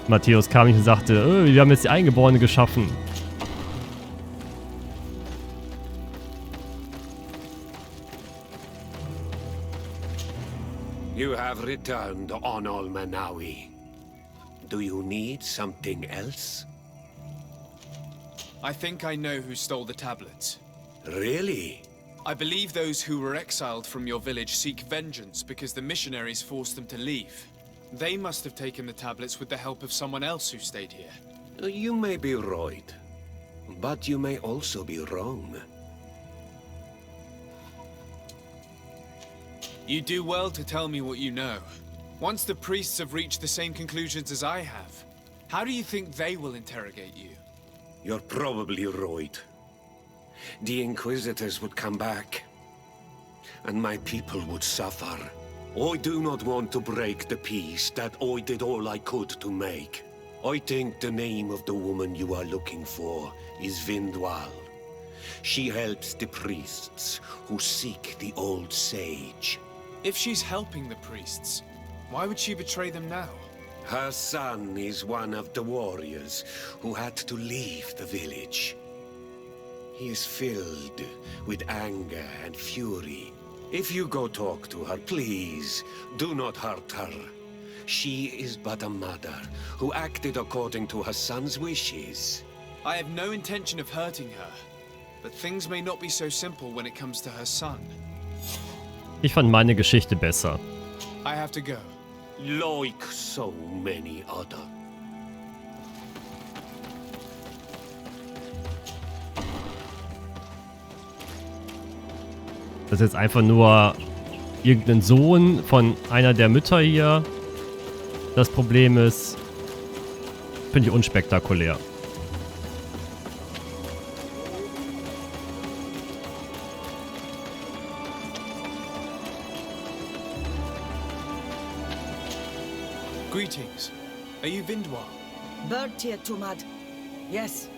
Matthäus kam nicht und sagte, wir haben jetzt die Eingeborene geschaffen. You have returned on Manawi. Do you need something else? I think I know who stole the tablets. Really? I believe those who were exiled from your village seek vengeance because the missionaries forced them to leave. They must have taken the tablets with the help of someone else who stayed here. You may be right, but you may also be wrong. You do well to tell me what you know. Once the priests have reached the same conclusions as I have, how do you think they will interrogate you? You're probably right. The Inquisitors would come back, and my people would suffer. I do not want to break the peace that I did all I could to make. I think the name of the woman you are looking for is Vindwal. She helps the priests who seek the old sage. If she's helping the priests, why would she betray them now? Her son is one of the warriors who had to leave the village. He is filled with anger and fury. If you go talk to her, please, do not hurt her. She is but a mother who acted according to her son's wishes. I have no intention of hurting her, but things may not be so simple when it comes to her son. Ich fand meine Geschichte besser. I have to go. Like so many other. Das ist jetzt einfach nur irgendein Sohn von einer der Mütter hier. Das Problem ist, finde ich unspektakulär. Greetings. Are you Vindwal? Bird here, Tumad. Yes,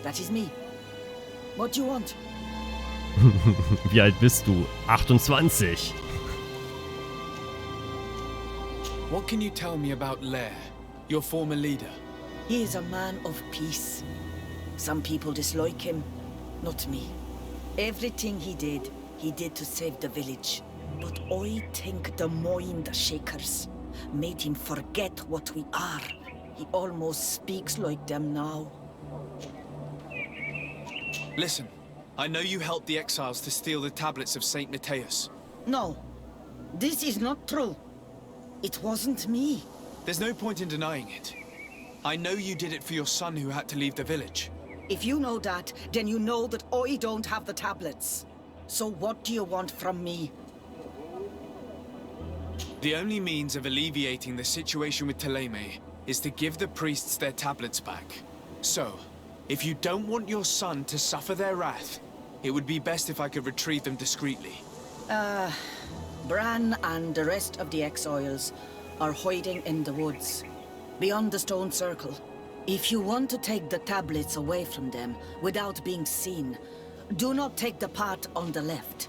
that is me. What do you want? Wie alt bist du? 28. What can you tell me about Lair, your former leader? He is a man of peace. Some people dislike him, not me. Everything he did to save the village. But I think the mind shakers made him forget what we are. He almost speaks like them now. Listen, I know you helped the exiles to steal the tablets of Saint Matthias. No, this is not true. It wasn't me. There's no point in denying it. I know you did it for your son who had to leave the village. If you know that, then you know that I don't have the tablets. So what do you want from me? The only means of alleviating the situation with Teleme is to give the priests their tablets back. So, if you don't want your son to suffer their wrath, it would be best if I could retrieve them discreetly. Bran and the rest of the exiles are hiding in the woods, beyond the stone circle. If you want to take the tablets away from them without being seen, do not take the path on the left.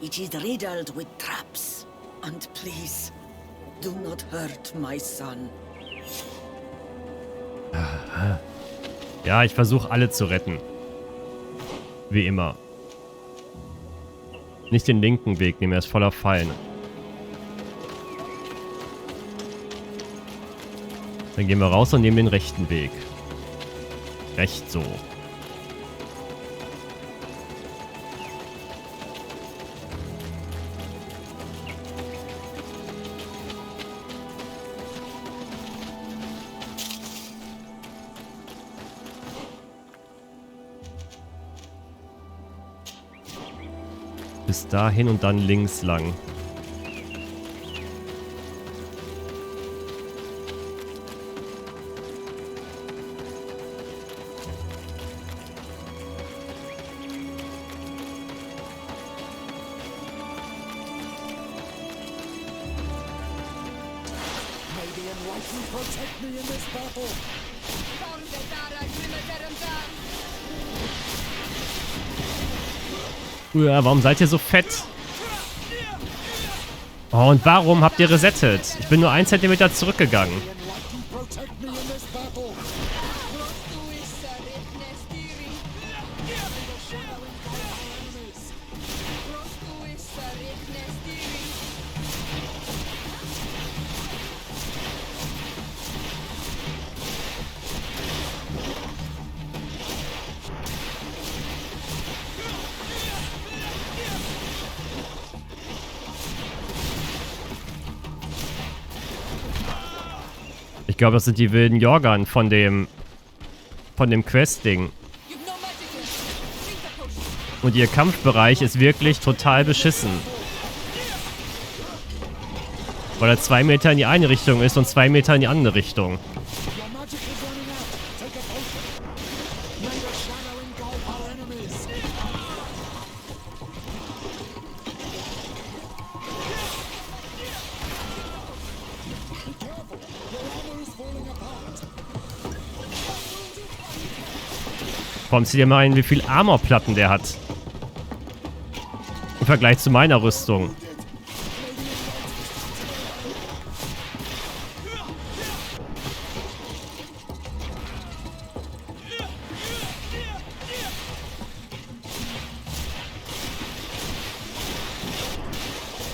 It is riddled with traps. And please, do not hurt my son. Ja, ich versuche alle zu retten. Wie immer. Nicht den linken Weg nehmen, er ist voller Fallen. Dann gehen wir raus und nehmen den rechten Weg. Recht so. Bis dahin und dann links lang. Ja, warum seid ihr so fett? Oh, und warum habt ihr resettet? Ich bin nur 1 Zentimeter zurückgegangen. Ich glaube, das sind die wilden Jorgan von dem Quest-Ding. Und ihr Kampfbereich ist wirklich total beschissen. Weil er 2 Meter in die eine Richtung ist und 2 Meter in die andere Richtung. Komm, zieh dir mal ein, wie viel Armorplatten der hat. Im Vergleich zu meiner Rüstung.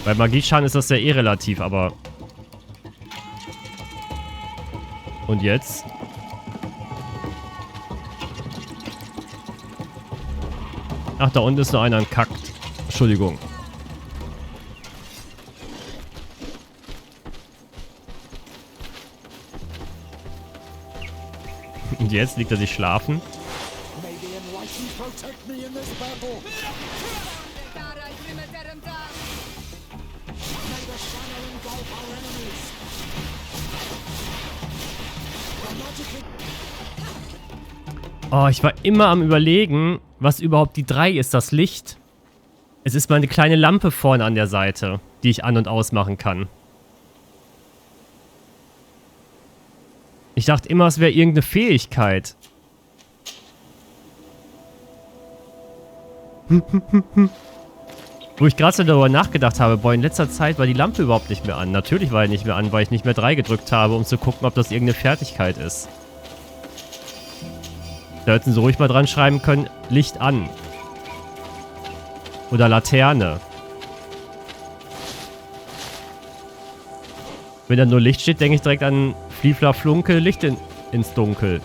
Bei Magieschaden ist das ja eh relativ, aber... Und jetzt? Ach, da unten ist noch einer kackt. Entschuldigung. Und jetzt liegt er sich schlafen. Oh, ich war immer am Überlegen, was überhaupt die 3 ist, das Licht. Es ist mal eine kleine Lampe vorne an der Seite, die ich an- und ausmachen kann. Ich dachte immer, es wäre irgendeine Fähigkeit. Wo ich gerade so darüber nachgedacht habe, boah, in letzter Zeit war die Lampe überhaupt nicht mehr an. Natürlich war die nicht mehr an, weil ich nicht mehr 3 gedrückt habe, um zu gucken, ob das irgendeine Fertigkeit ist. Da hätten sie ruhig mal dran schreiben können, Licht an. Oder Laterne. Wenn da nur Licht steht, denke ich direkt an Fliefler Flunke, Licht ins Dunkel.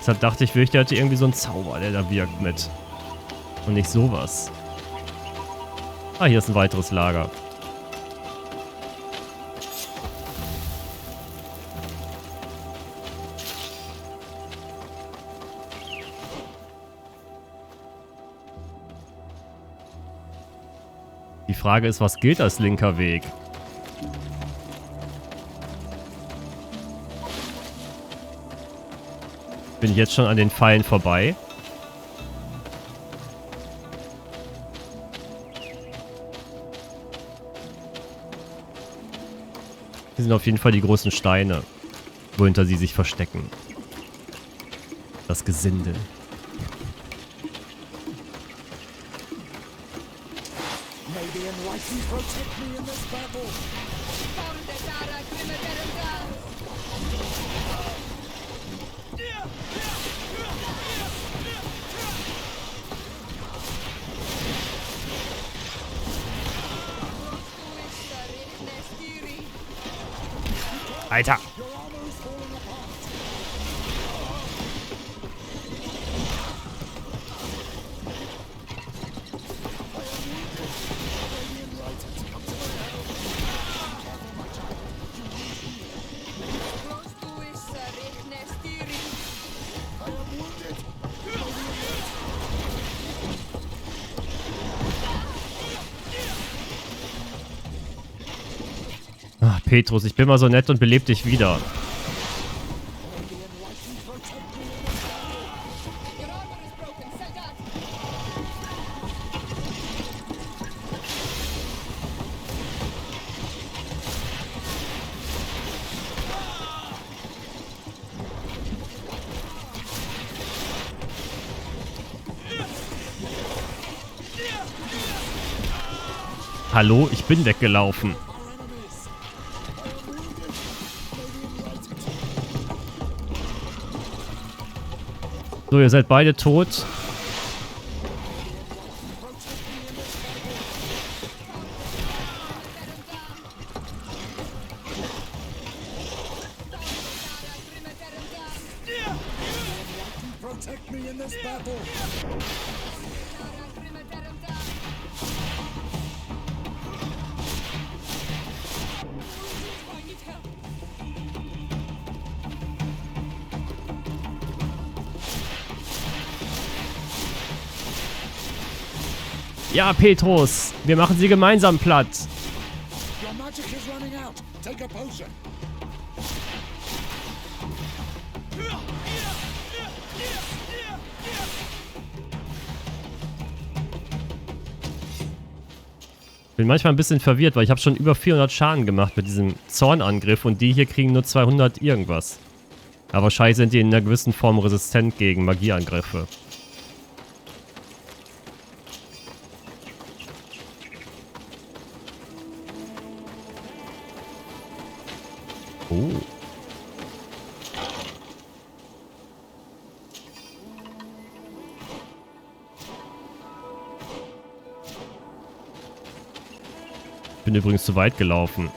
Deshalb dachte ich, der hatte irgendwie so einen Zauber, der da wirkt mit. Und nicht sowas. Ah, hier ist ein weiteres Lager. Die Frage ist, was gilt als linker Weg? Bin ich jetzt schon an den Pfeilen vorbei? Hier sind auf jeden Fall die großen Steine, wohinter sie sich verstecken. Das Gesindel. Alter! Ach, Petrus, ich bin mal so nett und beleb dich wieder. Hallo, ich bin weggelaufen. So, ihr seid beide tot. Ja, Petrus, wir machen sie gemeinsam platt. Bin manchmal ein bisschen verwirrt, weil ich habe schon über 400 Schaden gemacht mit diesem Zornangriff und die hier kriegen nur 200 irgendwas. Aber wahrscheinlich sind die in einer gewissen Form resistent gegen Magieangriffe. Oh. Ich bin übrigens zu weit gelaufen.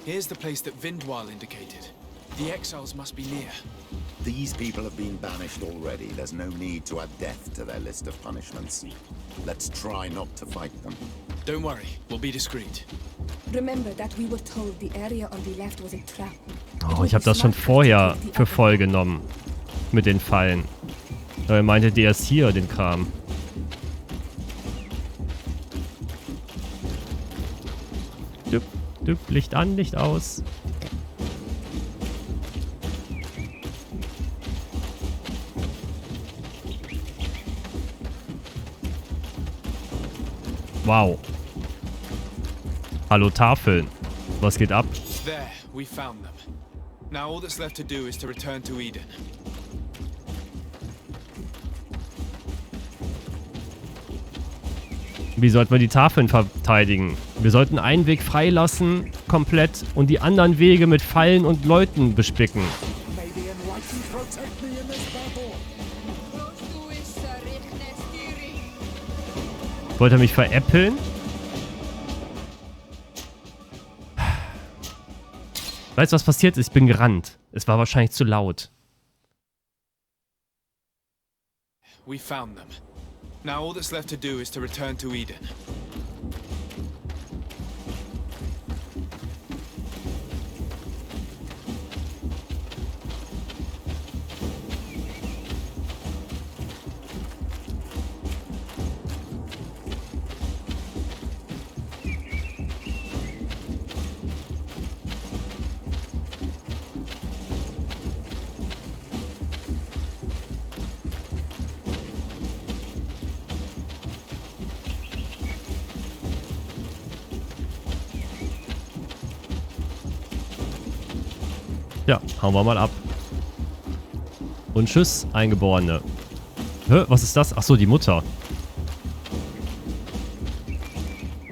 Here's the place that Vindwal indicated. The exiles must be near. These people have been banished already. There's no need to add death to their list of punishments. Let's try not to fight them. Don't worry, we'll be discreet. Remember that we were told the area on the left was a trap. Oh, ich habe das schon vorher für voll genommen. Mit den Fallen. Er meinte, der ist hier, den Kram. Licht an, Licht aus. Wow. Hallo Tafeln. Was geht ab? There, we found them. Now all that's left to do is to return to Eden. Wie sollten wir die Tafeln verteidigen? Wir sollten einen Weg freilassen, komplett, und die anderen Wege mit Fallen und Leuten bespicken. Wollte er mich veräppeln? Weißt du, was passiert ist? Ich bin gerannt. Es war wahrscheinlich zu laut. We found them. Now all that's left to do is to return to Eden. Ja, hauen wir mal ab. Und tschüss, Eingeborene. Hä, was ist das? Achso, die Mutter.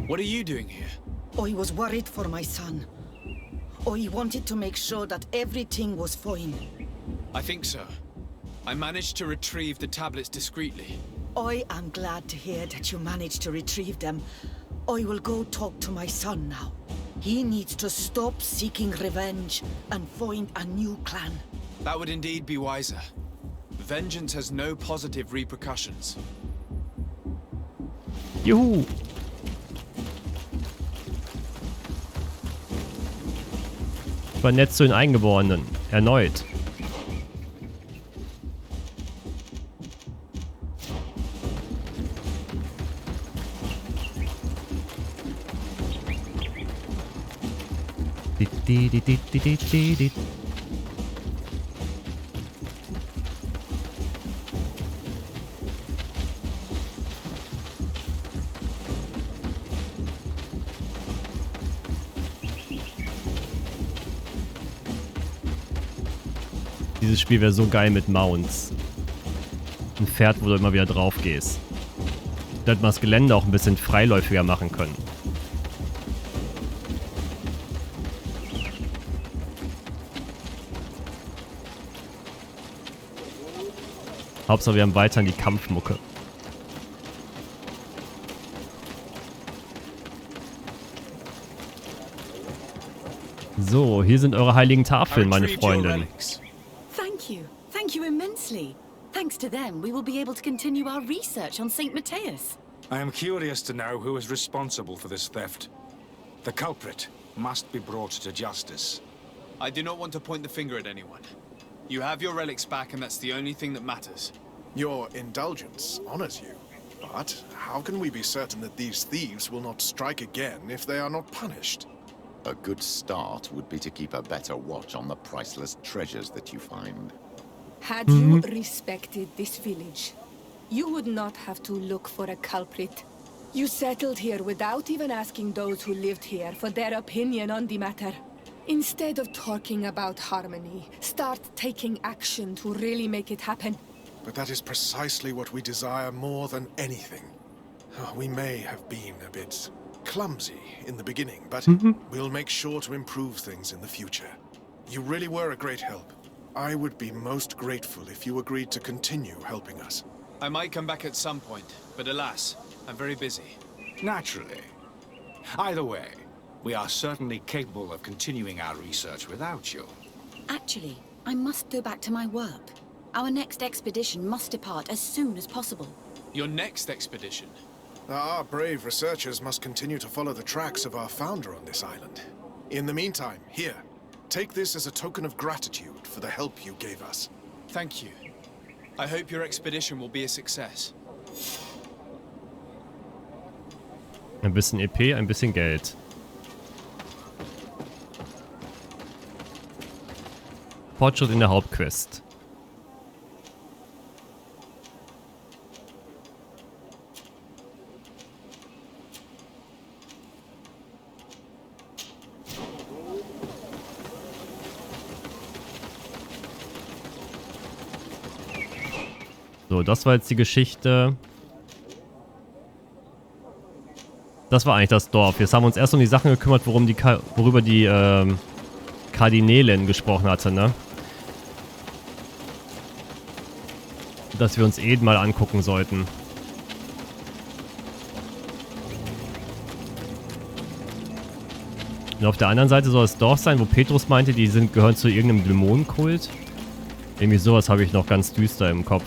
What are you doing here? I was worried for my son. I wanted to make sure that everything was fine. I think so. I managed to retrieve the tablets discreetly. I am glad to hear that you managed to retrieve them. I will go talk to my son now. He needs to stop seeking revenge and find a new clan. That would indeed be wiser. Vengeance has no positive repercussions. Juhu. Ich war nett zu den Eingeborenen. Erneut. Dieses Spiel wäre so geil mit Mounts. Ein Pferd, wo du immer wieder drauf gehst. Da hätte man das Gelände auch ein bisschen freiläufiger machen können. Hauptsache wir haben weiterhin die Kampfmucke. So, hier sind eure heiligen Tafeln, meine Freundin. Thank you immensely. Thanks to them, we will be able to continue our research on St. Matthias. I am curious to know who is responsible for this theft. The culprit must be brought to justice. I do not want to point the finger at anyone. You have your relics back, and that's the only thing that matters. Your indulgence honors you. But how can we be certain that these thieves will not strike again if they are not punished? A good start would be to keep a better watch on the priceless treasures that you find. Had you respected this village, you would not have to look for a culprit. You settled here without even asking those who lived here for their opinion on the matter. Instead of talking about harmony, start taking action to really make it happen. But that is precisely what we desire more than anything. We may have been a bit clumsy in the beginning, but we'll make sure to improve things in the future. You really were a great help. I would be most grateful if you agreed to continue helping us. I might come back at some point, but alas, I'm very busy. Naturally. Either way, we are certainly capable of continuing our research without you. Actually, I must go back to my work. Our next expedition must depart as soon as possible. Your next expedition? Our brave researchers must continue to follow the tracks of our founder on this island. In the meantime, here, take this as a token of gratitude for the help you gave us. Thank you. I hope your expedition will be a success. Ein bisschen EP, ein bisschen Geld. Fortschritt in der Hauptquest. So, das war jetzt die Geschichte. Das war eigentlich das Dorf. Jetzt haben wir uns erst um die Sachen gekümmert, worüber die Kardinälin gesprochen hatte, ne? Dass wir uns Eden mal angucken sollten. Und auf der anderen Seite soll das Dorf sein, wo Petrus meinte, die gehören zu irgendeinem Dämonenkult. Irgendwie sowas habe ich noch ganz düster im Kopf.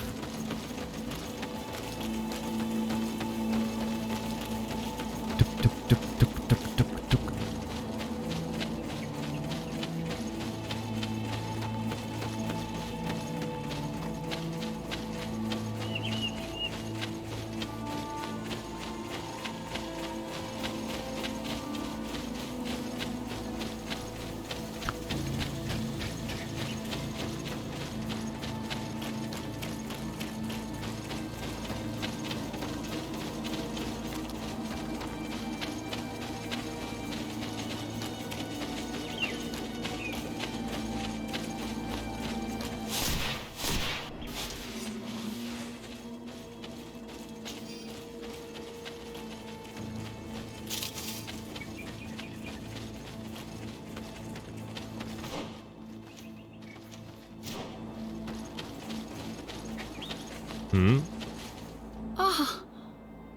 Ah,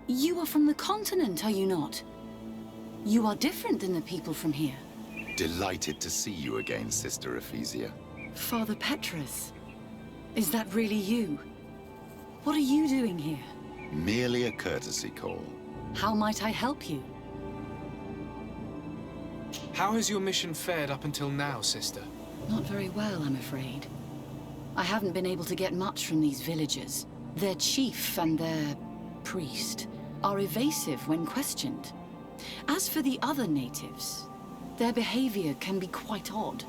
you are from the continent, are you not? You are different than the people from here. Delighted to see you again, Sister Ephesia. Father Petrus, is that really you? What are you doing here? Merely a courtesy call. How might I help you? How has your mission fared up until now, sister? Not very well, I'm afraid. I haven't been able to get much from these villagers. Their chief and their priest are evasive when questioned. As for the other natives, their behavior can be quite odd.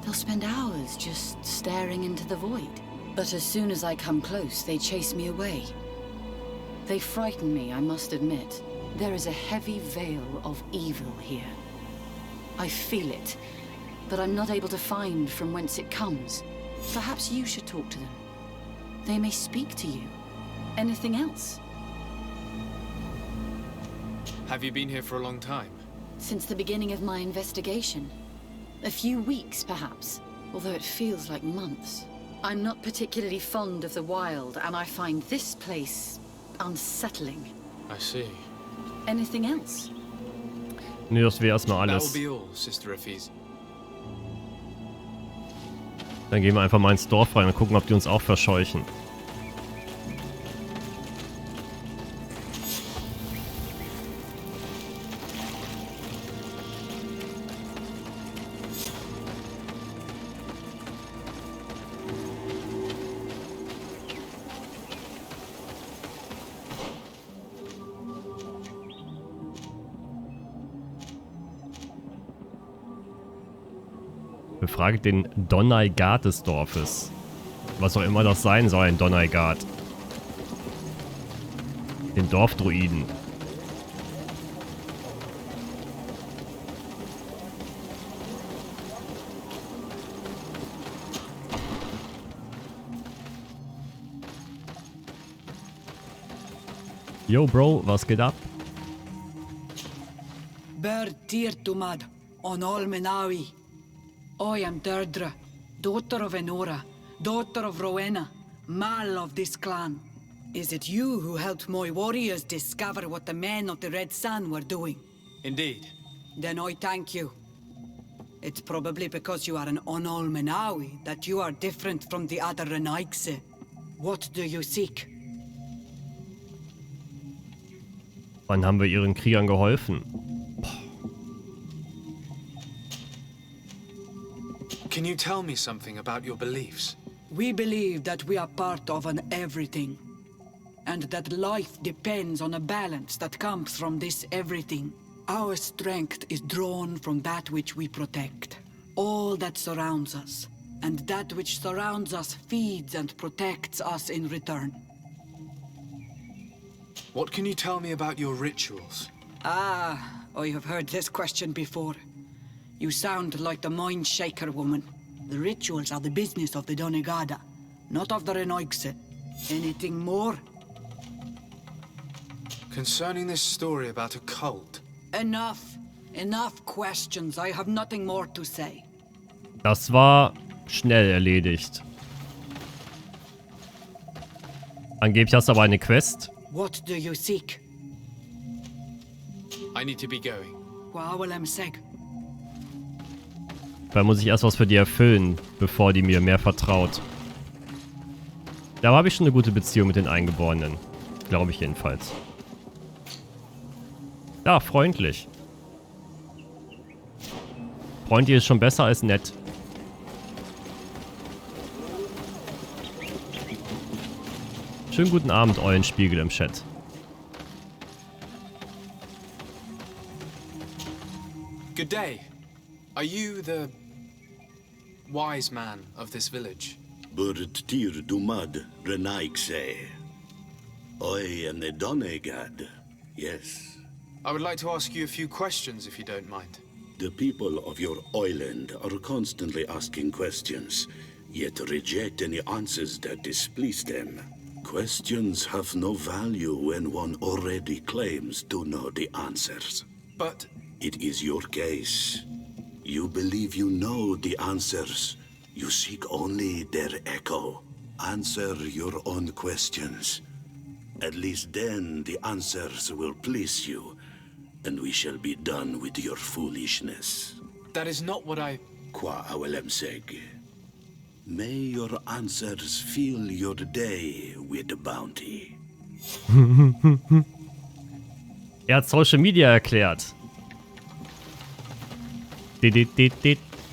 They'll spend hours just staring into the void. But as soon as I come close, they chase me away. They frighten me, I must admit. There is a heavy veil of evil here. I feel it, but I'm not able to find from whence it comes. Perhaps you should talk to them. They may speak to you. Anything else? Have you been here for a long time? Since the beginning of my investigation. A few weeks, perhaps, although it feels like months. I'm not particularly fond of the wild, and I find this place unsettling. I see. Anything else? Nee, das wäre erstmal That alles. will be all, Sister Ephes. Dann gehen wir einfach mal ins Dorf rein und gucken, ob die uns auch verscheuchen. Befragt den Donnergard des Dorfes. Was auch immer das sein soll, ein Donnergard. Den Dorfdruiden. Yo, Bro, was geht ab? Hier Tumad, on Olmenawi. I am Deirdre, daughter of Enora, daughter of Rowena, Mal of this clan. Is it you who helped my warriors discover what the men of the Red Sun were doing? Indeed. Then I thank you. It's probably because you are an Onolmenawi that you are different from the other Renaigse. What do you seek? Wann haben wir ihren Kriegern geholfen? Can you tell me something about your beliefs? We believe that we are part of an everything, and that life depends on a balance that comes from this everything. Our strength is drawn from that which we protect, all that surrounds us, and that which surrounds us feeds and protects us in return. What can you tell me about your rituals? Ah, I have heard this question before. You sound like the Mind Shaker woman. The rituals are the business of the Donegada, not of the Renoigse. Anything more? Concerning this story about a cult. Enough. Enough questions. I have nothing more to say. Das war schnell erledigt. Angeblich hast du aber eine Quest. What do you seek? I need to be going. Da muss ich erst was für die erfüllen, bevor die mir mehr vertraut. Da habe ich schon eine gute Beziehung mit den Eingeborenen. Glaube ich jedenfalls. Ja, freundlich. Freundlich ist schon besser als nett. Schönen guten Abend, Eulenspiegel im Chat. Good day. Are you the wise man of this village? Hier Dumad Renaigse. I am the Donegad. Yes. I would like to ask you a few questions, if you don't mind. The people of your island are constantly asking questions, yet reject any answers that displease them. Questions have no value when one already claims to know the answers. But it is your case. You believe you know the answers. You seek only their echo. Answer your own questions. At least then the answers will please you, and we shall be done with your foolishness. that is not what I... Qua awelemseg. May your answers fill your day with bounty. Er hat Social Media erklärt.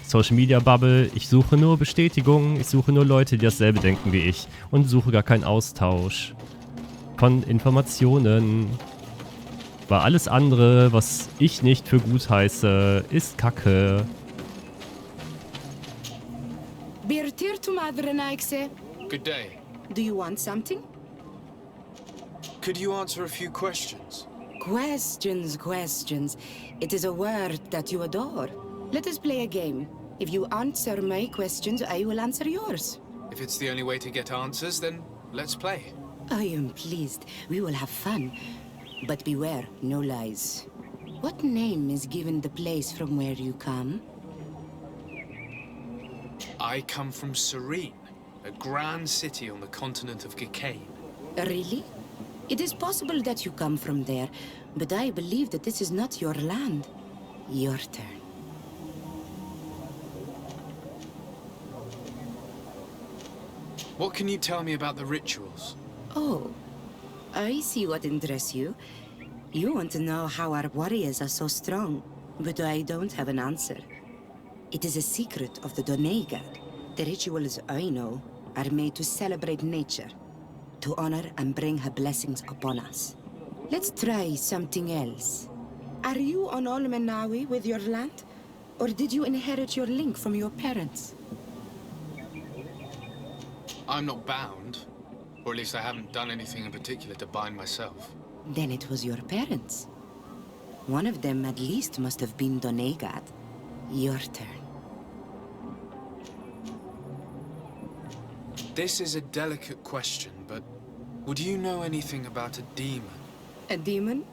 Social Media Bubble. Ich suche nur Bestätigung. Ich suche nur Leute, die dasselbe denken wie ich. Und suche gar keinen Austausch von Informationen. Weil alles andere, was ich nicht für gut heiße, ist Kacke. Good day. Do you want something? Could you answer a few questions? Questions. It is a word that you adore. Let us play a game. If you answer my questions, I will answer yours. If it's the only way to get answers, then let's play. I am pleased. We will have fun. But beware, no lies. What name is given the place from where you come? I come from Serene, a grand city on the continent of Gicane. Really? It is possible that you come from there, but I believe that this is not your land. Your turn. What can you tell me about the rituals? Oh, I see what interests you. You want to know how our warriors are so strong, but I don't have an answer. It is a secret of the Doneigad. The rituals I know are made to celebrate nature, to honor and bring her blessings upon us. Let's try something else. Are you on Olmenawi with your land? Or did you inherit your link from your parents? I'm not bound. Or at least I haven't done anything in particular to bind myself. Then it was your parents. One of them at least must have been Doneigad. Your turn. This is a delicate question, but would you know anything about a demon? A demon?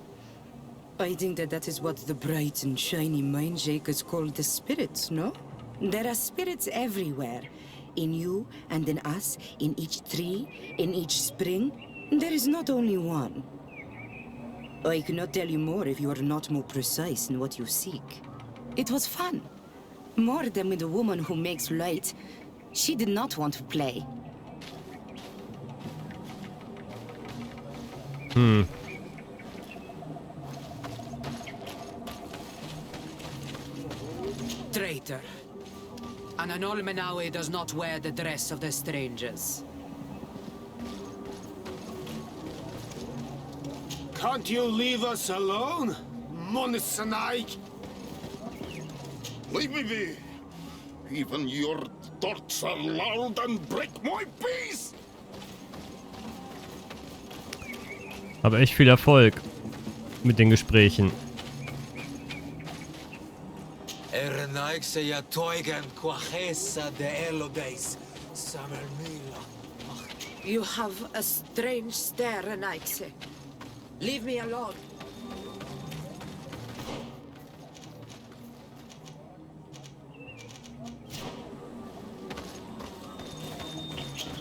I think that is what the bright and shiny mind-shakers call the spirits, no? There are spirits everywhere. In you and in us, in each tree, in each spring. There is not only one. I cannot tell you more if you are not more precise in what you seek. It was fun. More than with the woman who makes light. She did not want to play. Traitor. An Olmenawi does not wear the dress of the strangers. Can't you leave us alone, Monisanaik? Leave me be. Even your thoughts are loud and break my peace. Aber echt viel Erfolg mit den Gesprächen. You have a strange stare, Anaxe. Leave me alone.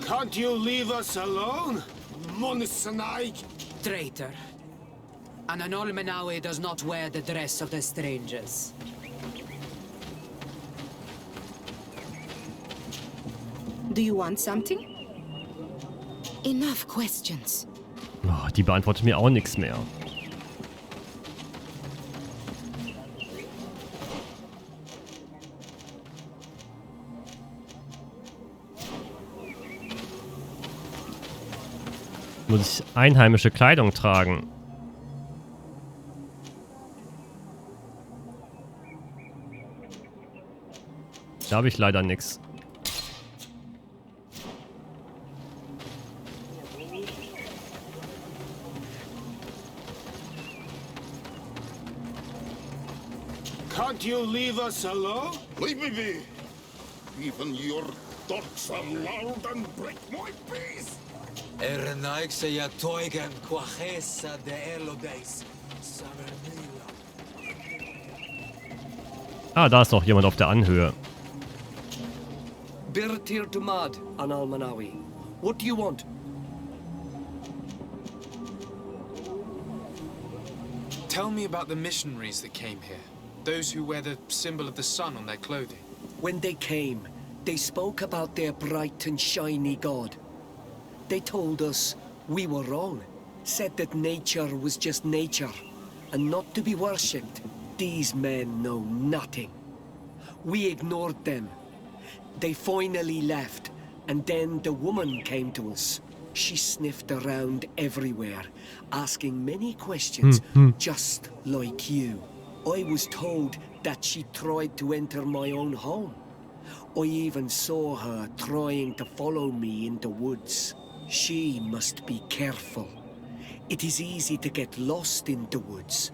Can't you leave us alone, Monisanaik? Traitor. An Olmenawi does not wear the dress of the strangers. Do you want something? Enough questions. Oh, die beantwortet mir auch nichts mehr. Muss ich einheimische Kleidung tragen? Da habe ich leider nichts. Can't you leave us alone? Leave me be. Even your thoughts are loud and break my peace. Ah, da ist noch jemand auf der Anhöhe. Birtir Dumad, an Almanawi. What do you want? Tell me about the missionaries that came here. Those who wear the symbol of the sun on their clothing. When they came, they spoke about their bright and shiny god. They told us we were wrong, said that nature was just nature, and not to be worshipped. These men know nothing. We ignored them. They finally left, and then the woman came to us. She sniffed around everywhere, asking many questions, just like you. I was told that she tried to enter my own home. I even saw her trying to follow me in the woods. She must be careful. It is easy to get lost in the woods,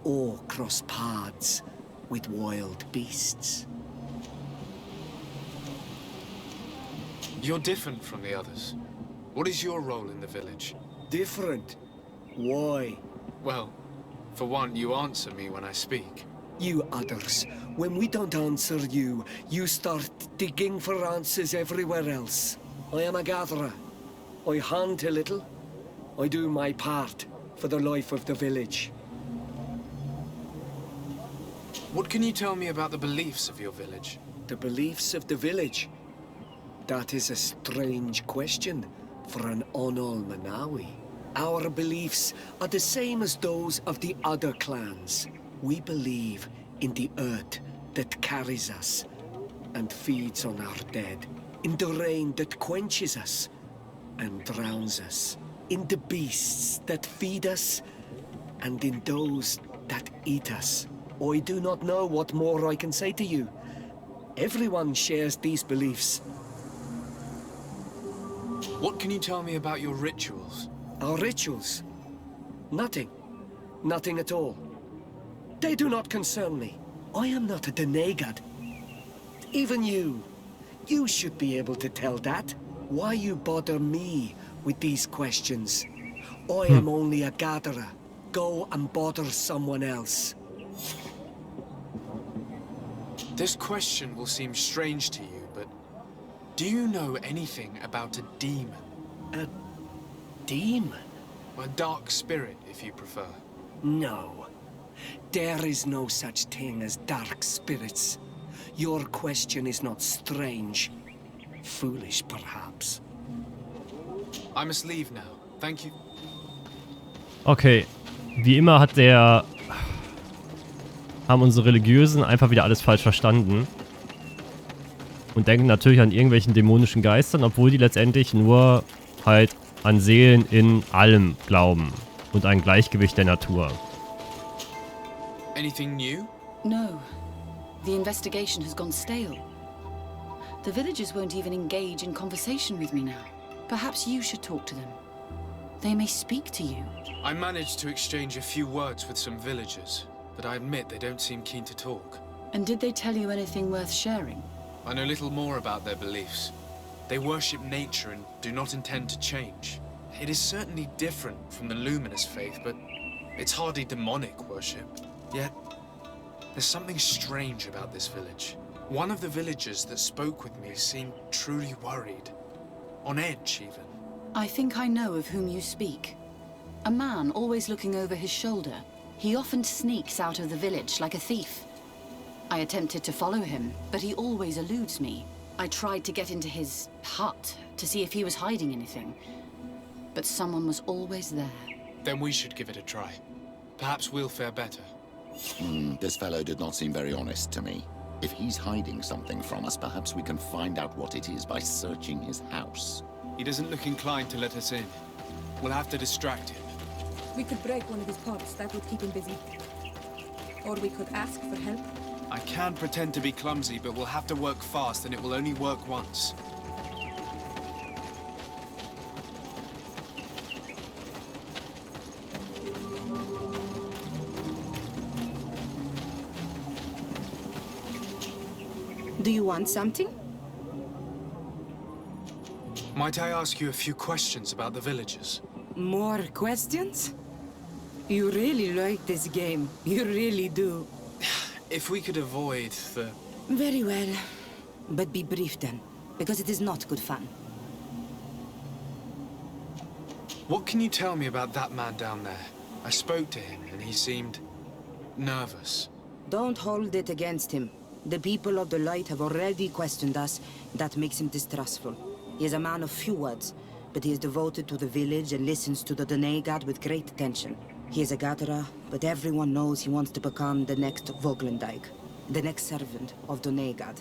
or cross paths with wild beasts. You're different from the others. What is your role in the village? Different? Why? Well, for one, you answer me when I speak. You others, when we don't answer you, you start digging for answers everywhere else. I am a gatherer. I hunt a little. I do my part for the life of the village. What can you tell me about the beliefs of your village? The beliefs of the village? That is a strange question for an Onol Manawi. Our beliefs are the same as those of the other clans. We believe in the earth that carries us and feeds on our dead, in the rain that quenches us and drowns us, in the beasts that feed us and in those that eat us. I do not know what more I can say to you. Everyone shares these beliefs. What can you tell me about your rituals? Our rituals? Nothing. Nothing at all. They do not concern me. I am not a Denegad. Even you. You should be able to tell that. Why you bother me with these questions? I am only a gatherer. Go and bother someone else. This question will seem strange to you, but do you know anything about a demon? A demon? A dark spirit, if you prefer. No. There is no such thing as dark spirits. Your question is not strange. Foolish, perhaps. I must leave now. Thank you. Okay. Wie immer haben unsere Religiösen einfach wieder alles falsch verstanden. Und denken natürlich an irgendwelchen dämonischen Geistern, obwohl die letztendlich nur halt an Seelen in allem glauben. Und ein Gleichgewicht der Natur. Anything new? No. The investigation has gone stale. The villagers won't even engage in conversation with me now. Perhaps you should talk to them. They may speak to you. I managed to exchange a few words with some villagers, but I admit they don't seem keen to talk. And did they tell you anything worth sharing? I know little more about their beliefs. They worship nature and do not intend to change. It is certainly different from the luminous faith, but it's hardly demonic worship. Yet, there's something strange about this village. One of the villagers that spoke with me seemed truly worried. On edge, even. I think I know of whom you speak. A man always looking over his shoulder. He often sneaks out of the village like a thief. I attempted to follow him, but he always eludes me. I tried to get into his hut to see if he was hiding anything. But someone was always there. Then we should give it a try. Perhaps we'll fare better. This fellow did not seem very honest to me. If he's hiding something from us, perhaps we can find out what it is by searching his house. He doesn't look inclined to let us in. We'll have to distract him. We could break one of his pots. That would keep him busy. Or we could ask for help. I can pretend to be clumsy, but we'll have to work fast, and it will only work once. Do you want something? Might I ask you a few questions about the villagers? More questions? You really like this game. You really do. If we could avoid the... Very well. But be brief then, because it is not good fun. What can you tell me about that man down there? I spoke to him, and he seemed... nervous. Don't hold it against him. The people of the light have already questioned us. That makes him distrustful. He is a man of few words, but he is devoted to the village and listens to the Donegad with great attention. He is a gatherer, but everyone knows he wants to become the next Voglendijk, the next servant of Donegad.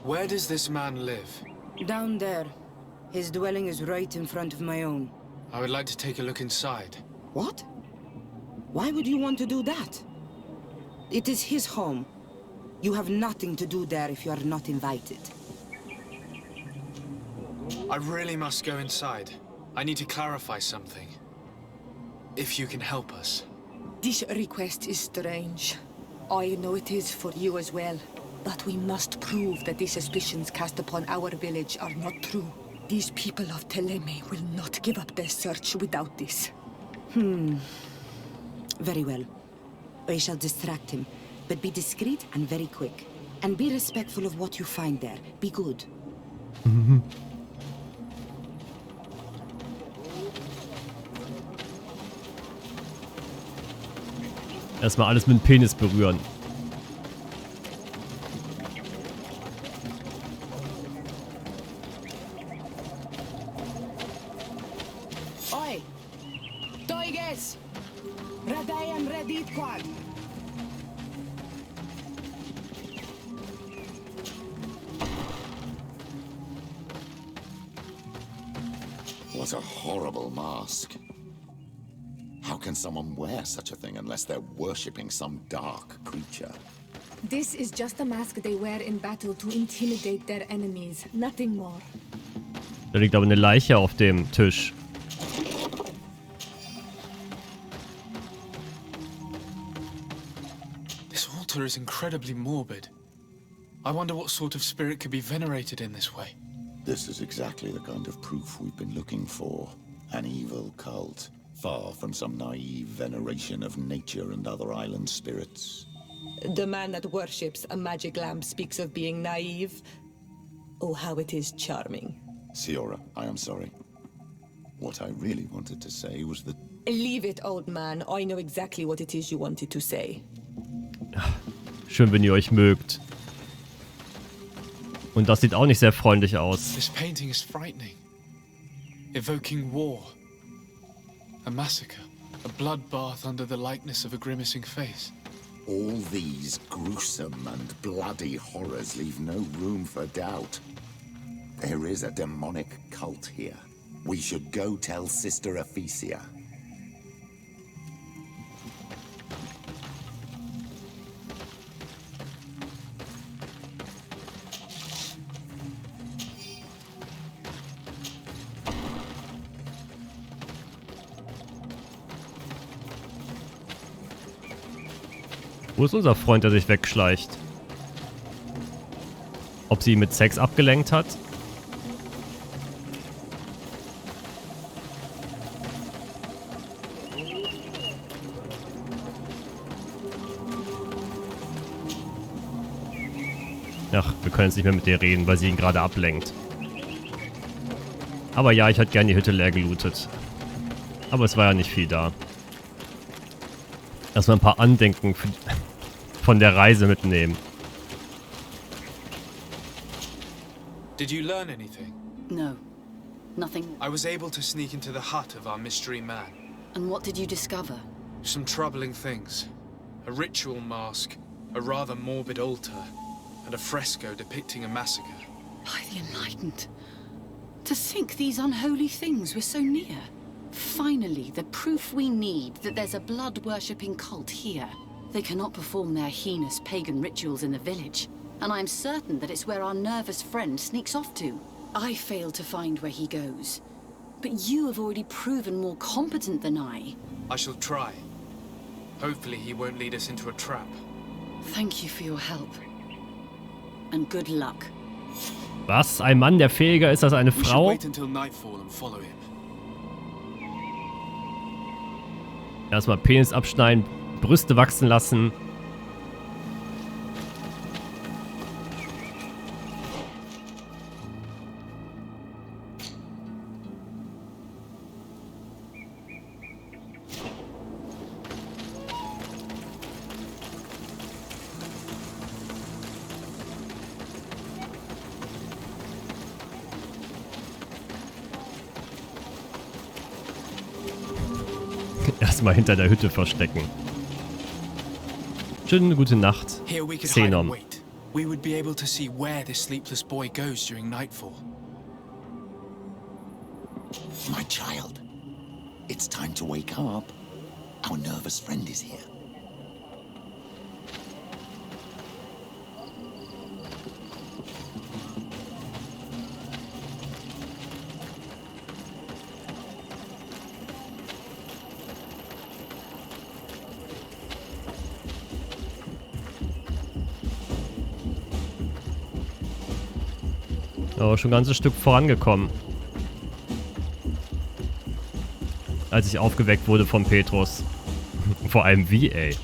Where does this man live? Down there. His dwelling is right in front of my own. I would like to take a look inside. What? Why would you want to do that? It is his home. You have nothing to do there if you are not invited. I really must go inside. I need to clarify something. If you can help us. This request is strange. I know it is for you as well. But we must prove that the suspicions cast upon our village are not true. These people of Teleme will not give up their search without this. Very well. I shall distract him, but be discreet and very quick. And be respectful of what you find there. Be good. Erstmal alles mit dem Penis berühren. Oi! Toiges! Radayam Radit Quad! What a horrible mask. How can someone wear such a thing unless they're worshipping some dark creature? This is just a mask they wear in battle to intimidate their enemies, nothing more. Da liegt aber eine Leiche auf dem Tisch. This altar is incredibly morbid. I wonder what sort of spirit could be venerated in this way. This is exactly the kind of proof we've been looking for. An evil cult, far from some naive veneration of nature and other island spirits. The man that worships a magic lamp speaks of being naive. Oh, how it is charming. Siora, I am sorry. What I really wanted to say was that... Leave it, old man. I know exactly what it is you wanted to say. Schön, wenn ihr euch mögt. Und das sieht auch nicht sehr freundlich aus. This painting is frightening. Evoking war. A massacre. A bloodbath under the likeness of a grimacing face. All these gruesome and bloody horrors leave no room for doubt. There is a demonic cult here. We should go tell Sister Ephesia. Wo ist unser Freund, der sich wegschleicht? Ob sie ihn mit Sex abgelenkt hat? Ach, wir können jetzt nicht mehr mit ihr reden, weil sie ihn gerade ablenkt. Aber ja, ich hätte gerne die Hütte leer gelootet. Aber es war ja nicht viel da. Erstmal ein paar Andenken von der Reise mitnehmen. Did you learn anything? No. Nothing. I was able to sneak into the hut of our mystery man. And what did you discover? Some troubling things. A ritual mask, a rather morbid altar, and a fresco depicting a massacre. By the Enlightened. To think these unholy things were so near. Finally, the proof we need that there's a blood-worshipping cult here. They cannot perform their heinous pagan rituals in the village, and I'm certain that it's where our nervous friend sneaks off to. I failed to find where he goes, but you have already proven more competent than I. I shall try. Hopefully he won't lead us into a trap. Thank you for your help. And good luck. Was? Ein Mann, der fähiger ist als eine We should Frau? wait until nightfall and follow him. Erstmal Penis abschneiden, Brüste wachsen lassen. Erstmal hinter der Hütte verstecken. Schöne gute Nacht. Here we could hide and Xenon. wait. We would be able to see where this sleepless boy goes during nightfall. My child, it's time to wake up. Our nervous friend is here. Aber schon ein ganzes Stück vorangekommen. Als ich aufgeweckt wurde von Petrus. Vor allem wie, ey.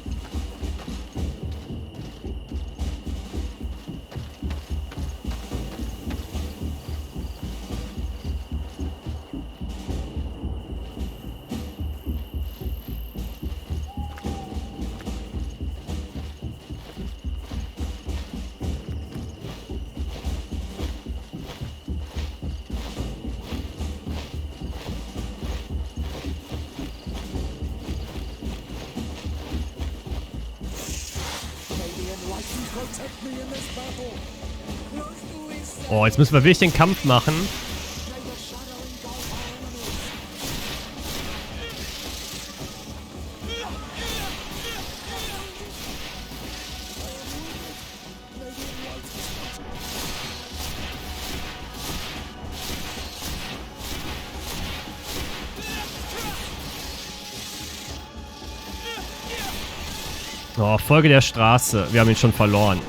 Oh, jetzt müssen wir wirklich den Kampf machen. Oh, Folge der Straße. Wir haben ihn schon verloren.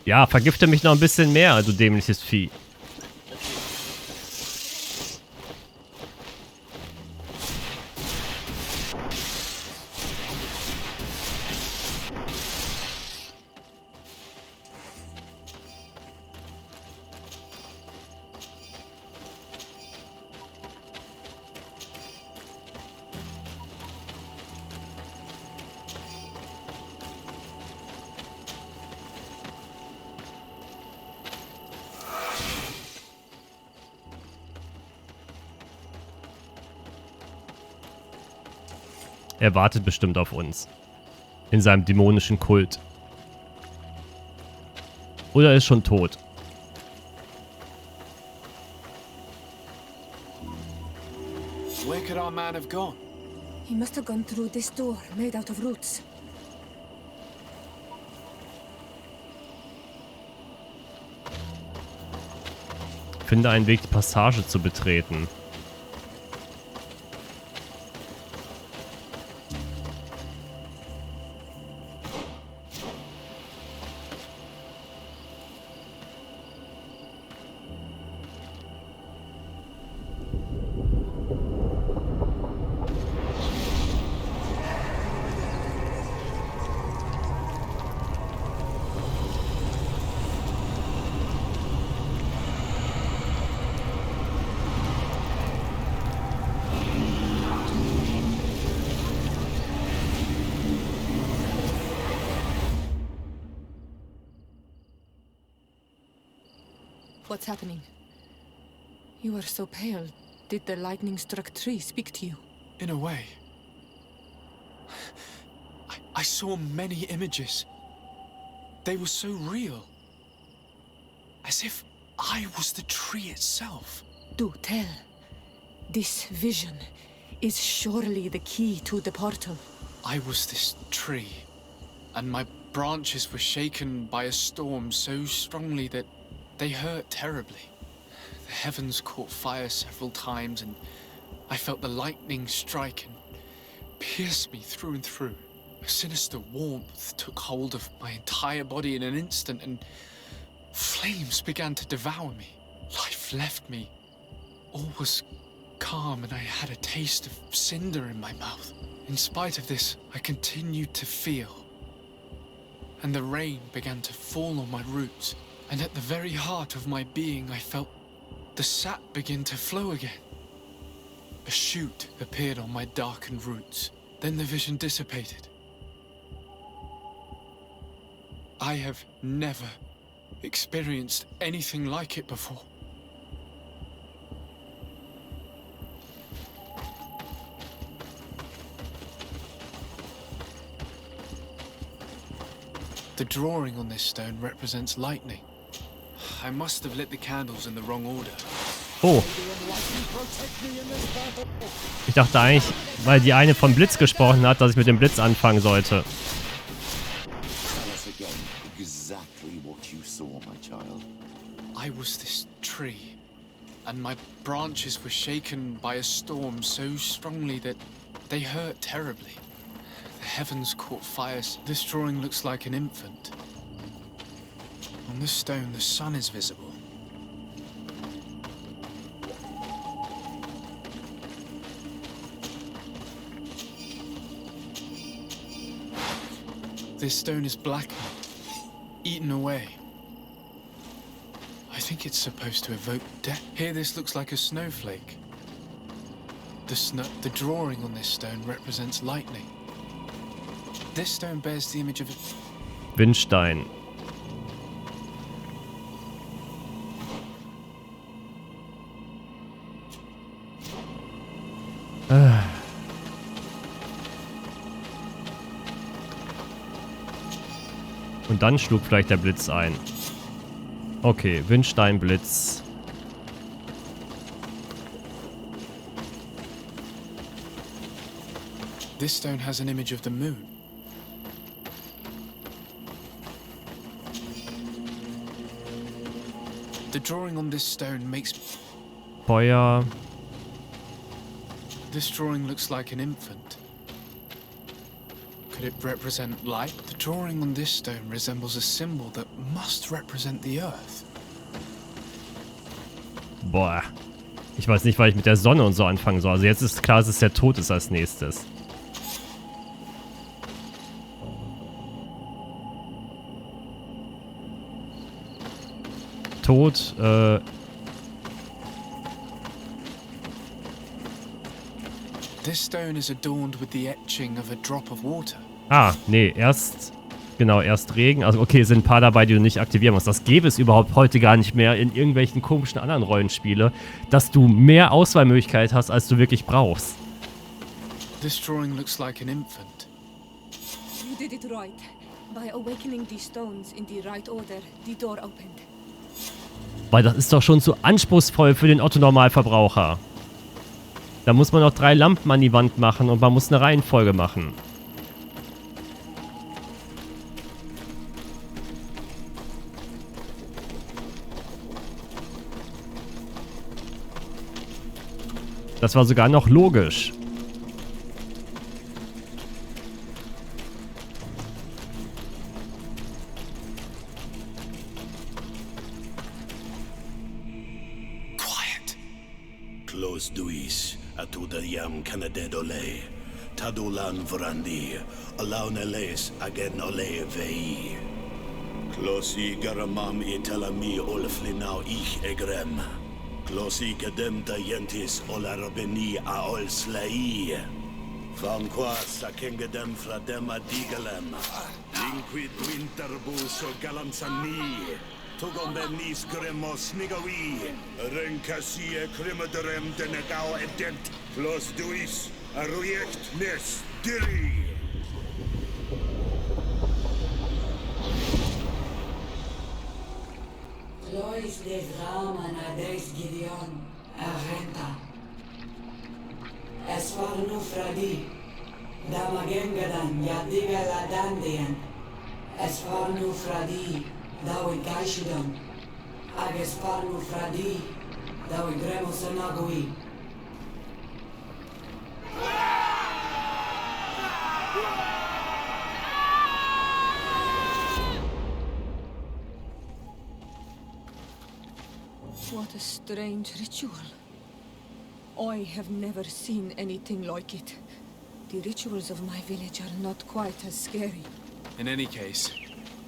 Ja, vergifte mich noch ein bisschen mehr, du dämliches Vieh. Er wartet bestimmt auf uns. In seinem dämonischen Kult. Oder er ist schon tot. Where could our man have gone? He must have gone through this door, made out of roots. Finde einen Weg, die Passage zu betreten. What's happening? You are so pale. Did the lightning-struck tree speak to you? In a way. I saw many images. They were so real. As if I was the tree itself. Do tell. This vision is surely the key to the portal. I was this tree, and my branches were shaken by a storm so strongly that they hurt terribly. The heavens caught fire several times, and I felt the lightning strike and pierce me through and through. A sinister warmth took hold of my entire body in an instant, and flames began to devour me. Life left me. All was calm, and I had a taste of cinder in my mouth. In spite of this, I continued to feel. And the rain began to fall on my roots. And at the very heart of my being, I felt the sap begin to flow again. A shoot appeared on my darkened roots. Then the vision dissipated. I have never experienced anything like it before. The drawing on this stone represents lightning. I must have lit the candles in the wrong order. Oh. Ich dachte eigentlich, weil die eine vom Blitz gesprochen hat, dass ich mit dem Blitz anfangen sollte. I was this tree, and my branches were shaken by a storm so strongly that they hurt terribly. The heavens caught fire. This drawing looks like an infant. On this stone, the sun is visible. This stone is blackened, eaten away. I think it's supposed to evoke death. Here, this looks like a snowflake. The drawing on this stone represents lightning. This stone bears the image of a Windstein. Und dann schlug vielleicht der Blitz ein. Okay, Windstein, Blitz. This stone has an image of the moon. The drawing on this stone makes Feuer. This drawing looks like an infant. Could it represent light? The drawing on this stone resembles a symbol that must represent the Earth. Boah. Ich weiß nicht, weil ich mit der Sonne und so anfangen soll. Also jetzt ist klar, dass es der Tod ist als nächstes. Tod, This stone is adorned with the etching of a drop of water. Ah, nee, erst Regen. Also okay, es sind ein paar dabei, die du nicht aktivieren musst. Das gäbe es überhaupt heute gar nicht mehr in irgendwelchen komischen anderen Rollenspiele, dass du mehr Auswahlmöglichkeit hast, als du wirklich brauchst. This drawing looks like an infant. You did it right. By awakening these stones in the right order, the door opened. Weil das ist doch schon zu anspruchsvoll für den Otto-Normalverbraucher. Da muss man noch 3 Lampen an die Wand machen und man muss eine Reihenfolge machen. Das war sogar noch logisch. Close duis, atudayam canadedole, tadulan vrandi, alauneles agen ole vei. Closi garamam italami olflinau ich egrem. Closi gedem dayentis olarabeni aol slai. Van quas akengedem fradem adigalem. Linquid winterbus o galamsani. Tugombenis gremos nigawi. Renkasie krimaderem denegao edent. Flos duis arujekt nes diri. Lois des Raman ades Gideon Argenta. Es war nur Fradi. Damagengadan Yadiga Ladandian. Es war nur Fradi. Dawi Gaishidon. Ages war nur Fradi. Dawi Gremos Anagui. What a strange ritual. I have never seen anything like it. The rituals of my village are not quite as scary. In any case,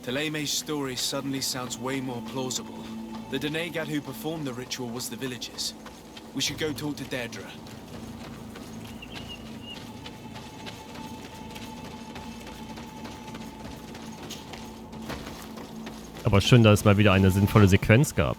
Theleme's story suddenly sounds way more plausible. The Donegad who performed the ritual was the villagers. We should go talk to Deirdre. Aber schön, dass es mal wieder eine sinnvolle Sequenz gab.